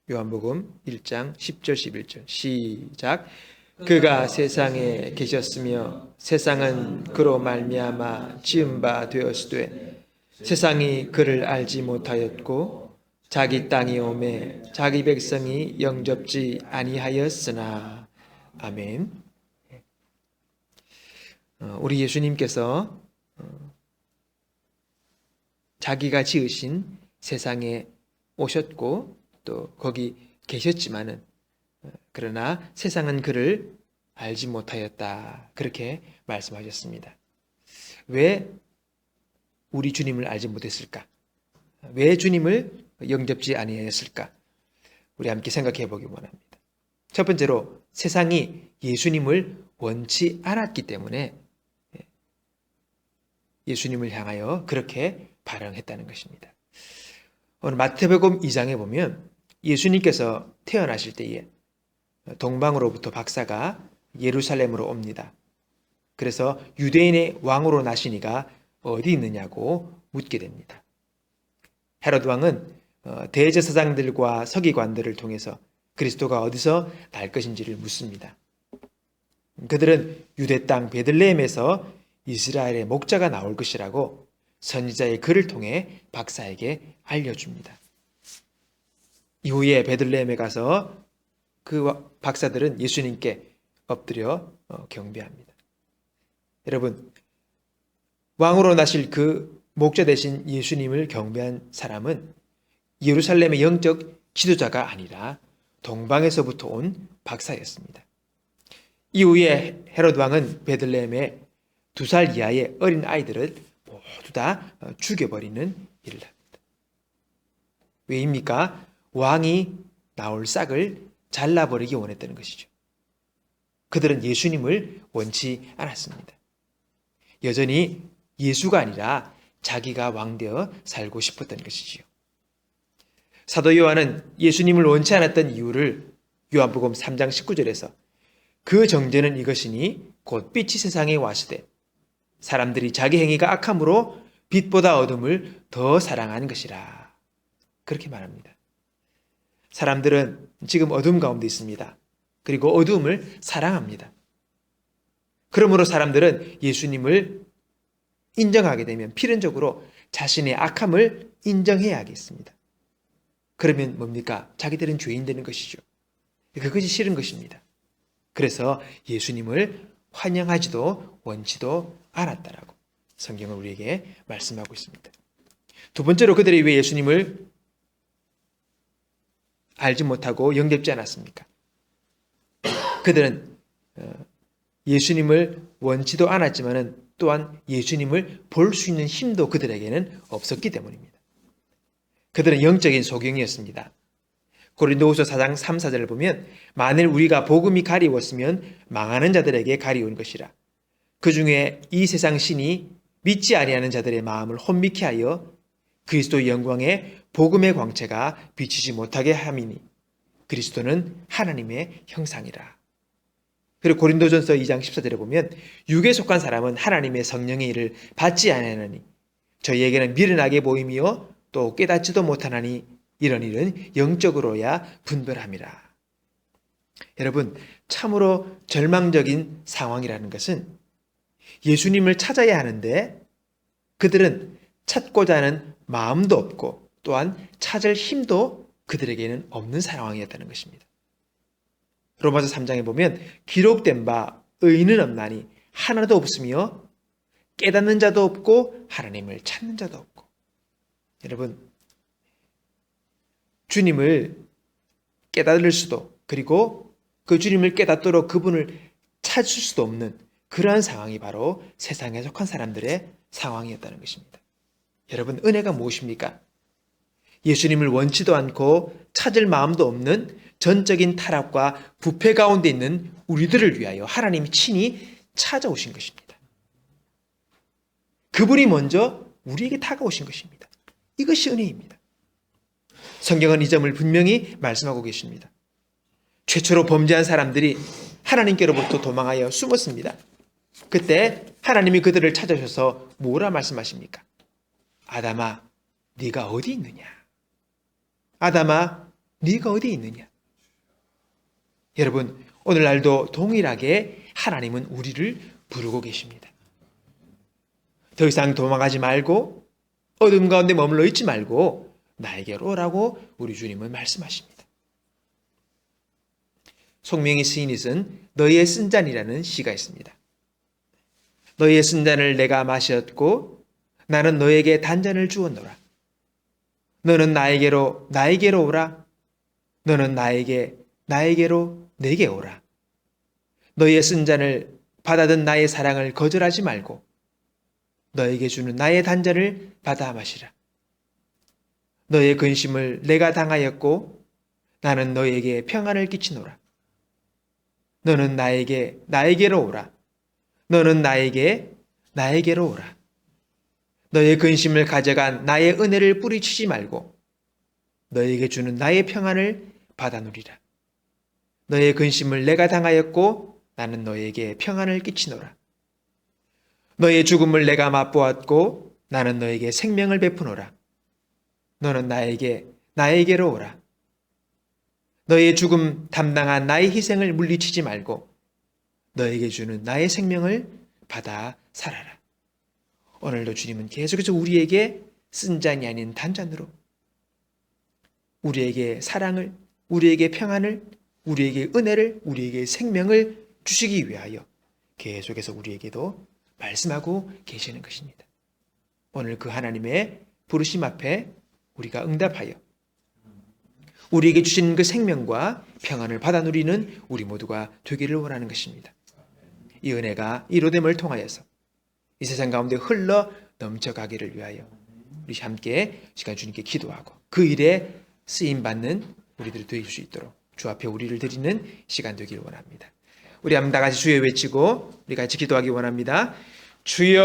요한복음 1장 10절 11절 시작. 그가 세상에 계셨으며 세상은 그로 말미암아 지은 바 되었으되 세상이 그를 알지 못하였고 자기 땅이 오매 자기 백성이 영접지 아니하였으나. 아멘. 우리 예수님께서 자기가 지으신 세상에 오셨고 또 거기 계셨지만은 그러나 세상은 그를 알지 못하였다. 그렇게 말씀하셨습니다. 왜 우리 주님을 알지 못했을까? 왜 주님을 영접지 아니하였을까? 우리 함께 생각해 보기 원합니다. 첫 번째로 세상이 예수님을 원치 않았기 때문에 예수님을 향하여 그렇게 반응했다는 것입니다. 오늘 마태복음 2장에 보면 예수님께서 태어나실 때에 동방으로부터 박사가 예루살렘으로 옵니다. 그래서 유대인의 왕으로 나시니가 어디 있느냐고 묻게 됩니다. 헤롯 왕은 대제사장들과 서기관들을 통해서 그리스도가 어디서 날 것인지를 묻습니다. 그들은 유대 땅 베들레헴에서 이스라엘의 목자가 나올 것이라고 선지자의 글을 통해 박사에게 알려줍니다. 이후에 베들레헴에 가서 그 박사들은 예수님께 엎드려 경배합니다. 여러분, 왕으로 나실 그 목자 되신 예수님을 경배한 사람은 예루살렘의 영적 지도자가 아니라 동방에서부터 온 박사였습니다. 이후에 헤롯 왕은 베들레헴에 2살 이하의 어린 아이들을 모두 다 죽여버리는 일을 합니다. 왜입니까? 왕이 나올 싹을 잘라버리기 원했다는 것이죠. 그들은 예수님을 원치 않았습니다. 여전히 예수가 아니라 자기가 왕되어 살고 싶었던 것이지요. 사도 요한은 예수님을 원치 않았던 이유를 요한복음 3장 19절에서 그 정죄는 이것이니 곧 빛이 세상에 왔으되 사람들이 자기 행위가 악함으로 빛보다 어둠을 더 사랑한 것이라. 그렇게 말합니다. 사람들은 지금 어둠 가운데 있습니다. 그리고 어둠을 사랑합니다. 그러므로 사람들은 예수님을 인정하게 되면 필연적으로 자신의 악함을 인정해야 하겠습니다. 그러면 뭡니까? 자기들은 죄인 되는 것이죠. 그것이 싫은 것입니다. 그래서 예수님을 환영하지도 원치도 않았다라고 성경은 우리에게 말씀하고 있습니다. 두 번째로 그들이 왜 예수님을 알지 못하고 영접지 않았습니까? 그들은 예수님을 원치도 않았지만 또한 예수님을 볼 수 있는 힘도 그들에게는 없었기 때문입니다. 그들은 영적인 소경이었습니다. 고린도후서 4장 3, 4절을 보면 만일 우리가 복음이 가리웠으면 망하는 자들에게 가리운 것이라. 그 중에 이 세상 신이 믿지 아니하는 자들의 마음을 혼미케 하여 그리스도의 영광에 복음의 광채가 비치지 못하게 함이니 그리스도는 하나님의 형상이라. 그리고 고린도전서 2장 14절에 보면 육에 속한 사람은 하나님의 성령의 일을 받지 아니하나니 저희에게는 미련하게 보임이요 또 깨닫지도 못하나니 이런 일은 영적으로야 분별함이라. 여러분, 참으로 절망적인 상황이라는 것은 예수님을 찾아야 하는데 그들은 찾고자 하는 마음도 없고 또한 찾을 힘도 그들에게는 없는 상황이었다는 것입니다. 로마서 3장에 보면 기록된 바 의인은 없나니 하나도 없으며 깨닫는 자도 없고 하나님을 찾는 자도 없고. 여러분, 주님을 깨달을 수도 그리고 그 주님을 깨닫도록 그분을 찾을 수도 없는 그러한 상황이 바로 세상에 속한 사람들의 상황이었다는 것입니다. 여러분, 은혜가 무엇입니까? 예수님을 원치도 않고 찾을 마음도 없는 전적인 타락과 부패 가운데 있는 우리들을 위하여 하나님이 친히 찾아오신 것입니다. 그분이 먼저 우리에게 다가오신 것입니다. 이것이 은혜입니다. 성경은 이 점을 분명히 말씀하고 계십니다. 최초로 범죄한 사람들이 하나님께로부터 도망하여 숨었습니다. 그때 하나님이 그들을 찾아오셔서 뭐라 말씀하십니까? 아담아, 네가 어디 있느냐? 아담아, 네가 어디에 있느냐? 여러분, 오늘날도 동일하게 하나님은 우리를 부르고 계십니다. 더 이상 도망가지 말고 어둠 가운데 머물러 있지 말고 나에게로 오라고 우리 주님은 말씀하십니다. 송명희 시인이 쓴 너희의 쓴 잔이라는 시가 있습니다. 너희의 쓴 잔을 내가 마셨고 나는 너에게 단잔을 주었노라. 너는 나에게로 오라. 너는 나에게로 내게 오라. 너희의 쓴 잔을 받아든 나의 사랑을 거절하지 말고 너에게 주는 나의 단잔을 받아 마시라. 너의 근심을 내가 당하였고 나는 너에게 평안을 끼치노라. 너는 나에게로 오라. 너는 나에게로 오라. 너의 근심을 가져간 나의 은혜를 뿌리치지 말고 너에게 주는 나의 평안을 받아 누리라. 너의 근심을 내가 당하였고 나는 너에게 평안을 끼치노라. 너의 죽음을 내가 맛보았고 나는 너에게 생명을 베푸노라. 너는 나에게로 오라. 너의 죽음 담당한 나의 희생을 물리치지 말고 너에게 주는 나의 생명을 받아 살아라. 오늘도 주님은 계속해서 우리에게 쓴 잔이 아닌 단잔으로 우리에게 사랑을, 우리에게 평안을, 우리에게 은혜를, 우리에게 생명을 주시기 위하여 계속해서 우리에게도 말씀하고 계시는 것입니다. 오늘 그 하나님의 부르심 앞에 우리가 응답하여 우리에게 주신 그 생명과 평안을 받아 누리는 우리 모두가 되기를 원하는 것입니다. 이 은혜가 이로됨을 통하여서 이 세상 가운데 흘러 넘쳐가기를 위하여 우리 함께 시간 주님께 기도하고 그 일에 쓰임받는 우리들이 되실 수 있도록 주 앞에 우리를 드리는 시간 되기를 원합니다. 우리 한번 다 같이 주여 외치고 우리 같이 기도하기 원합니다. 주여